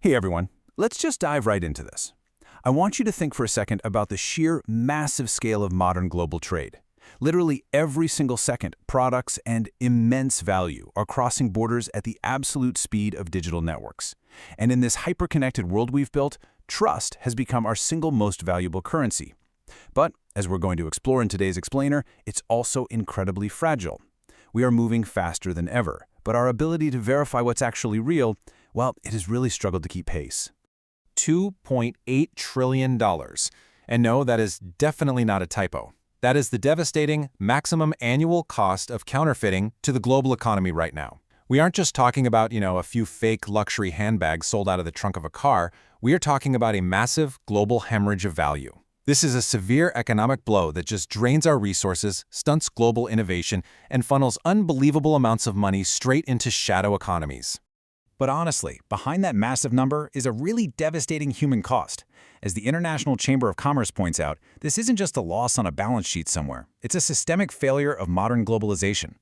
Hey everyone, let's just dive right into this. I want you to think for a second about the sheer massive scale of modern global trade. Literally every single second, products and immense value are crossing borders at the absolute speed of digital networks. And in this hyper-connected world we've built, trust has become our single most valuable currency. But, as we're going to explore in today's explainer, it's also incredibly fragile. We are moving faster than ever, but our ability to verify what's actually real, well, it has really struggled to keep pace. $2.8 trillion. And no, that is definitely not a typo. That is the devastating maximum annual cost of counterfeiting to the global economy right now. We aren't just talking about, a few fake luxury handbags sold out of the trunk of a car. We are talking about a massive global hemorrhage of value. This is a severe economic blow that just drains our resources, stunts global innovation, and funnels unbelievable amounts of money straight into shadow economies. But honestly, behind that massive number is a really devastating human cost. As the International Chamber of Commerce points out, this isn't just a loss on a balance sheet somewhere. It's a systemic failure of modern globalization.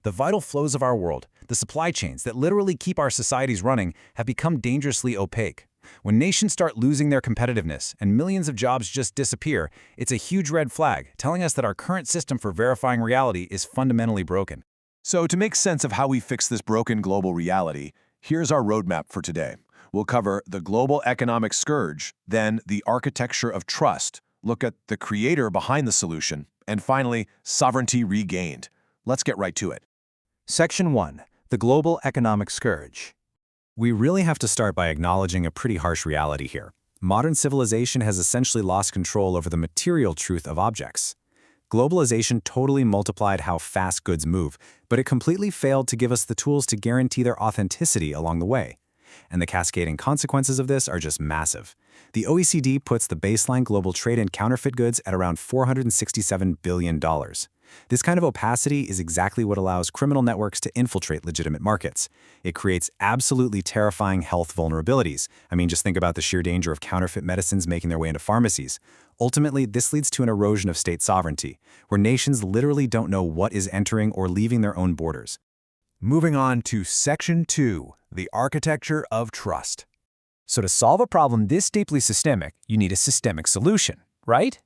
The vital flows of our world, the supply chains that literally keep our societies running, have become dangerously opaque. When nations start losing their competitiveness and millions of jobs just disappear, it's a huge red flag, telling us that our current system for verifying reality is fundamentally broken. So to make sense of how we fix this broken global reality, here's our roadmap for today. We'll cover the global economic scourge, then the architecture of trust, look at the creator behind the solution, and finally, sovereignty regained. Let's get right to it. Section 1. The global economic scourge. We really have to start by acknowledging a pretty harsh reality here. Modern civilization has essentially lost control over the material truth of objects. Globalization totally multiplied how fast goods move, but it completely failed to give us the tools to guarantee their authenticity along the way. And the cascading consequences of this are just massive. The OECD puts the baseline global trade in counterfeit goods at around $467 billion. This kind of opacity is exactly what allows criminal networks to infiltrate legitimate markets. It creates absolutely terrifying health vulnerabilities. I mean, just think about the sheer danger of counterfeit medicines making their way into pharmacies. Ultimately, this leads to an erosion of state sovereignty, where nations literally don't know what is entering or leaving their own borders. Moving on to Section 2, the architecture of trust. So to solve a problem this deeply systemic, you need a systemic solution, right?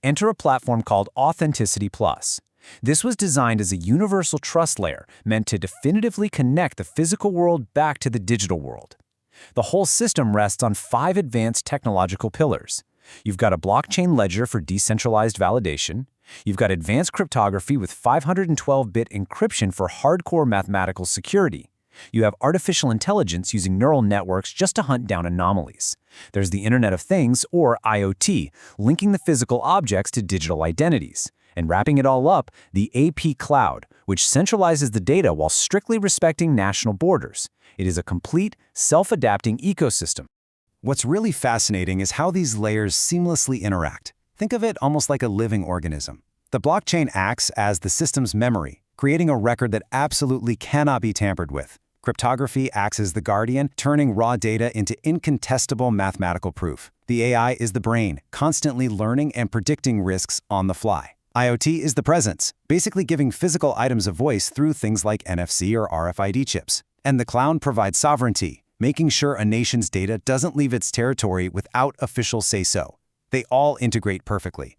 Enter a platform called Authenticity Plus. This was designed as a universal trust layer meant to definitively connect the physical world back to the digital world. The whole system rests on 5 advanced technological pillars. You've got a blockchain ledger for decentralized validation. You've got advanced cryptography with 512-bit encryption for hardcore mathematical security. You have artificial intelligence using neural networks just to hunt down anomalies. There's the Internet of Things, or IoT, linking the physical objects to digital identities. And wrapping it all up, the AP Cloud, which centralizes the data while strictly respecting national borders. It is a complete, self-adapting ecosystem. What's really fascinating is how these layers seamlessly interact. Think of it almost like a living organism. The blockchain acts as the system's memory, creating a record that absolutely cannot be tampered with. Cryptography acts as the guardian, turning raw data into incontestable mathematical proof. The AI is the brain, constantly learning and predicting risks on the fly. IoT is the presence, basically giving physical items a voice through things like NFC or RFID chips. And the cloud provides sovereignty, making sure a nation's data doesn't leave its territory without official say-so. They all integrate perfectly.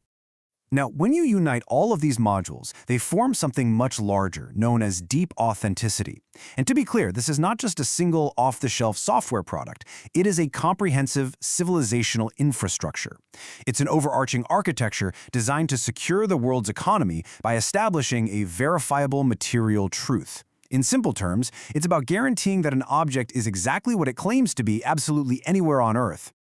Now, when you unite all of these modules, they form something much larger, known as deep authenticity. And to be clear, this is not just a single off-the-shelf software product. It is a comprehensive civilizational infrastructure. It's an overarching architecture designed to secure the world's economy by establishing a verifiable material truth. In simple terms, it's about guaranteeing that an object is exactly what it claims to be absolutely anywhere on Earth.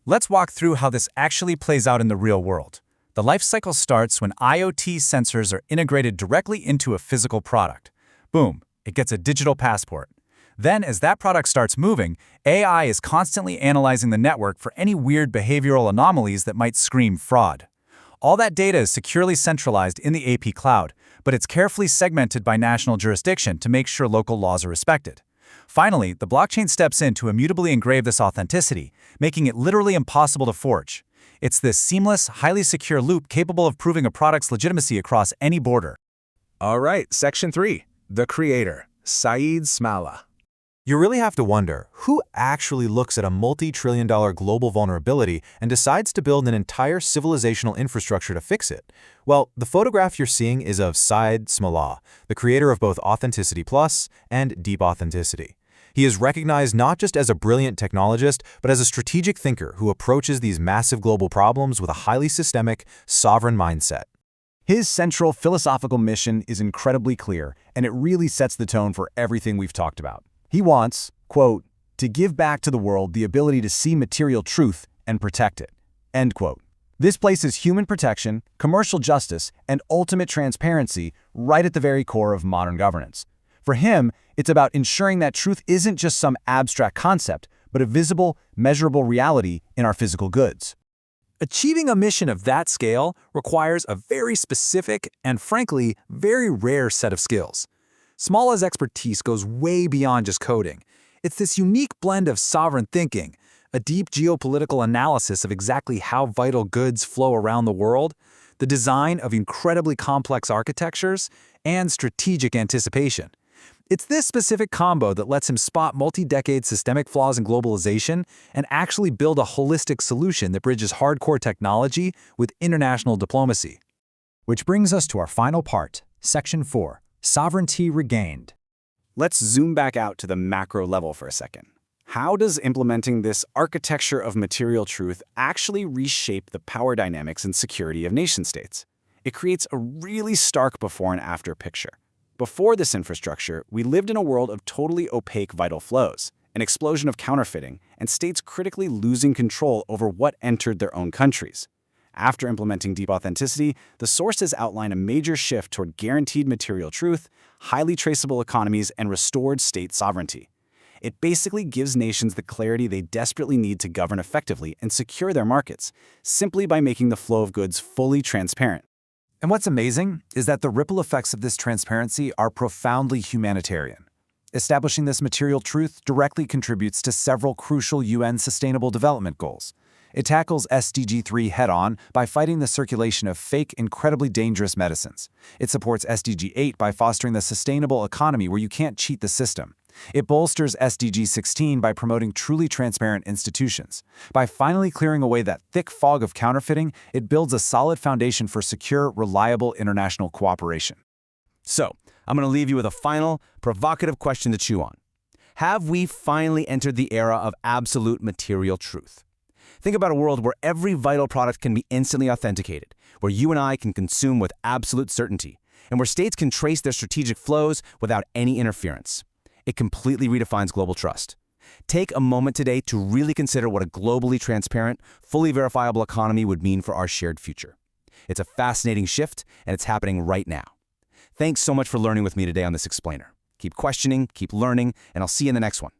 Let's walk through how this actually plays out in the real world. The life cycle starts when IoT sensors are integrated directly into a physical product. Boom, it gets a digital passport. Then, as that product starts moving, AI is constantly analyzing the network for any weird behavioral anomalies that might scream fraud. All that data is securely centralized in the AP Cloud, but it's carefully segmented by national jurisdiction to make sure local laws are respected. Finally, the blockchain steps in to immutably engrave this authenticity, making it literally impossible to forge. It's this seamless, highly secure loop capable of proving a product's legitimacy across any border. All right, Section 3, the creator, Saeed Smaila. You really have to wonder, who actually looks at a multi-trillion-dollar global vulnerability and decides to build an entire civilizational infrastructure to fix it? Well, the photograph you're seeing is of Said Smolla, the creator of both Authenticity Plus and Deep Authenticity. He is recognized not just as a brilliant technologist, but as a strategic thinker who approaches these massive global problems with a highly systemic, sovereign mindset. His central philosophical mission is incredibly clear, and it really sets the tone for everything we've talked about. He wants, quote, to give back to the world the ability to see material truth and protect it, end quote. This places human protection, commercial justice, and ultimate transparency right at the very core of modern governance. For him, it's about ensuring that truth isn't just some abstract concept, but a visible, measurable reality in our physical goods. Achieving a mission of that scale requires a very specific and, frankly, very rare set of skills. Smolla's expertise goes way beyond just coding. It's this unique blend of sovereign thinking, a deep geopolitical analysis of exactly how vital goods flow around the world, the design of incredibly complex architectures, and strategic anticipation. It's this specific combo that lets him spot multi-decade systemic flaws in globalization and actually build a holistic solution that bridges hardcore technology with international diplomacy. Which brings us to our final part, Section 4. Sovereignty regained. Let's zoom back out to the macro level for a second. How does implementing this architecture of material truth actually reshape the power dynamics and security of nation-states? It creates a really stark before and after picture. Before this infrastructure, we lived in a world of totally opaque vital flows, an explosion of counterfeiting, and states critically losing control over what entered their own countries. After implementing Deep Authenticity, the sources outline a major shift toward guaranteed material truth, highly traceable economies, and restored state sovereignty. It basically gives nations the clarity they desperately need to govern effectively and secure their markets, simply by making the flow of goods fully transparent. And what's amazing is that the ripple effects of this transparency are profoundly humanitarian. Establishing this material truth directly contributes to several crucial UN Sustainable Development Goals. It tackles SDG 3 head-on by fighting the circulation of fake, incredibly dangerous medicines. It supports SDG 8 by fostering the sustainable economy where you can't cheat the system. It bolsters SDG 16 by promoting truly transparent institutions. By finally clearing away that thick fog of counterfeiting, it builds a solid foundation for secure, reliable international cooperation. So, I'm going to leave you with a final, provocative question to chew on. Have we finally entered the era of absolute material truth? Think about a world where every vital product can be instantly authenticated, where you and I can consume with absolute certainty, and where states can trace their strategic flows without any interference. It completely redefines global trust. Take a moment today to really consider what a globally transparent, fully verifiable economy would mean for our shared future. It's a fascinating shift, and it's happening right now. Thanks so much for learning with me today on this explainer. Keep questioning, keep learning, and I'll see you in the next one.